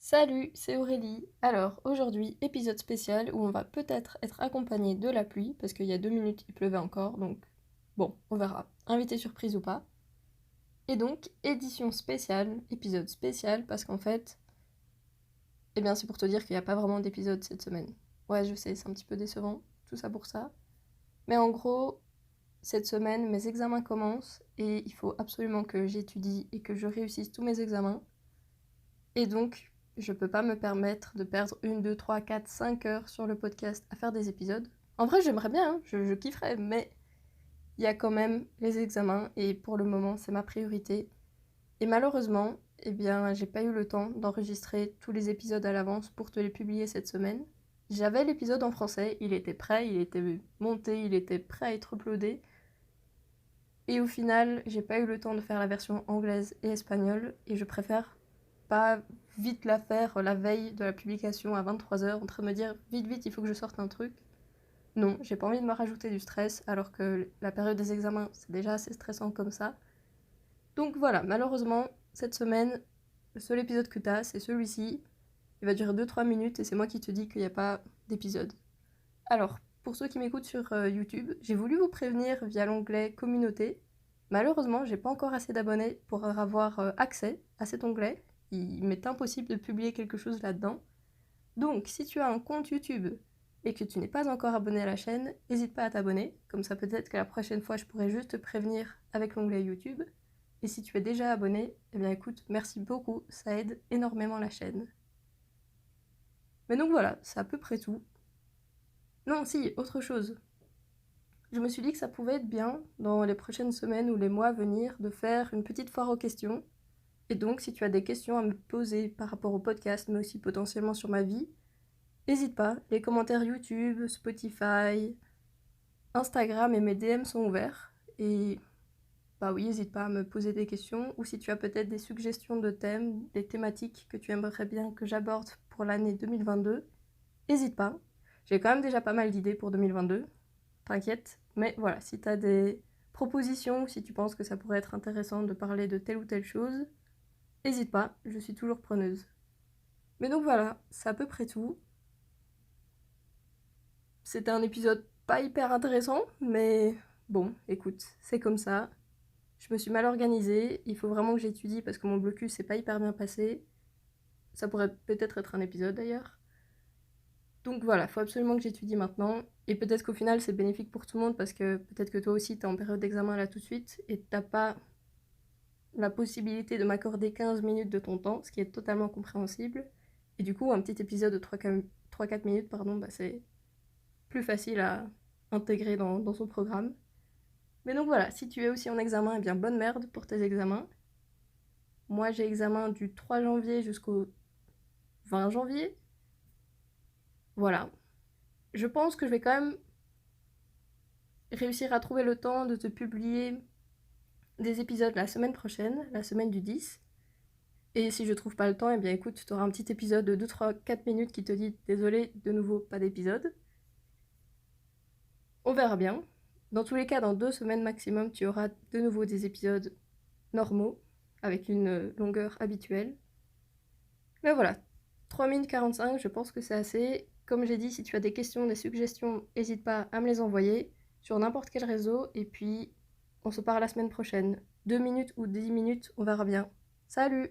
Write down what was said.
Salut, c'est Aurélie. Alors, aujourd'hui, épisode spécial où on va peut-être être accompagné de la pluie, parce qu'il y a 2 minutes, il pleuvait encore, donc bon, on verra. Invité surprise ou pas. Et donc, édition spéciale, épisode spécial, parce qu'en fait, eh bien, c'est pour te dire qu'il n'y a pas vraiment d'épisode cette semaine. Ouais, je sais, c'est un petit peu décevant, tout ça pour ça. Mais en gros, cette semaine, mes examens commencent et il faut absolument que j'étudie et que je réussisse tous mes examens. Et donc, je peux pas me permettre de perdre 1, 2, 3, 4, 5 heures sur le podcast à faire des épisodes. En vrai, j'aimerais bien, hein, je kifferais, mais il y a quand même les examens et pour le moment, c'est ma priorité. Et malheureusement, eh bien, j'ai pas eu le temps d'enregistrer tous les épisodes à l'avance pour te les publier cette semaine. J'avais l'épisode en français, il était prêt, il était monté, il était prêt à être uploadé. Et au final, j'ai pas eu le temps de faire la version anglaise et espagnole et je préfère pas vite la faire la veille de la publication à 23 h en train de me dire vite vite il faut que je sorte un truc. Non, j'ai pas envie de me rajouter du stress alors que la période des examens c'est déjà assez stressant comme ça. Donc voilà, malheureusement cette semaine le seul épisode que t'as c'est celui-ci. Il va durer 2-3 minutes et c'est moi qui te dis qu'il n'y a pas d'épisode. Alors, pour ceux qui m'écoutent sur YouTube, j'ai voulu vous prévenir via l'onglet communauté. Malheureusement, j'ai pas encore assez d'abonnés pour avoir accès à cet onglet. Il m'est impossible de publier quelque chose là-dedans. Donc, si tu as un compte YouTube et que tu n'es pas encore abonné à la chaîne, n'hésite pas à t'abonner. Comme ça, peut-être que la prochaine fois, je pourrai juste te prévenir avec l'onglet YouTube. Et si tu es déjà abonné, eh bien écoute, merci beaucoup, ça aide énormément la chaîne. Mais donc voilà, c'est à peu près tout. Non, si, autre chose. Je me suis dit que ça pouvait être bien, dans les prochaines semaines ou les mois à venir, de faire une petite foire aux questions. Et donc, si tu as des questions à me poser par rapport au podcast, mais aussi potentiellement sur ma vie, n'hésite pas. Les commentaires YouTube, Spotify, Instagram et mes DM sont ouverts. Et bah oui, n'hésite pas à me poser des questions. Ou si tu as peut-être des suggestions de thèmes, des thématiques que tu aimerais bien que j'aborde pour l'année 2022, n'hésite pas. J'ai quand même déjà pas mal d'idées pour 2022. T'inquiète. Mais voilà, si t'as des propositions ou si tu penses que ça pourrait être intéressant de parler de telle ou telle chose, n'hésite pas, je suis toujours preneuse. Mais donc voilà, c'est à peu près tout. C'était un épisode pas hyper intéressant, mais bon, écoute, c'est comme ça. Je me suis mal organisée, il faut vraiment que j'étudie parce que mon blocus s'est pas hyper bien passé. Ça pourrait peut-être être un épisode d'ailleurs. Donc voilà, faut absolument que j'étudie maintenant. Et peut-être qu'au final c'est bénéfique pour tout le monde parce que peut-être que toi aussi t'es en période d'examen là tout de suite et t'as pas la possibilité de m'accorder 15 minutes de ton temps, ce qui est totalement compréhensible. Et du coup, un petit épisode de 3-4 minutes, pardon, bah c'est plus facile à intégrer dans son programme. Mais donc voilà, si tu es aussi en examen, eh bien bonne merde pour tes examens. Moi j'ai examen du 3 janvier jusqu'au 20 janvier. Voilà. Je pense que je vais quand même réussir à trouver le temps de te publier des épisodes la semaine prochaine, la semaine du 10. Et si je trouve pas le temps, eh bien écoute, tu auras un petit épisode de 2-3-4 minutes qui te dit désolé, de nouveau pas d'épisode. On verra bien. Dans tous les cas, dans 2 semaines maximum, tu auras de nouveau des épisodes normaux, avec une longueur habituelle. Mais voilà, 3 minutes 45, je pense que c'est assez. Comme j'ai dit, si tu as des questions, des suggestions, n'hésite pas à me les envoyer sur n'importe quel réseau. Et puis, on se parle la semaine prochaine. 2 minutes ou 10 minutes, on verra bien. Salut!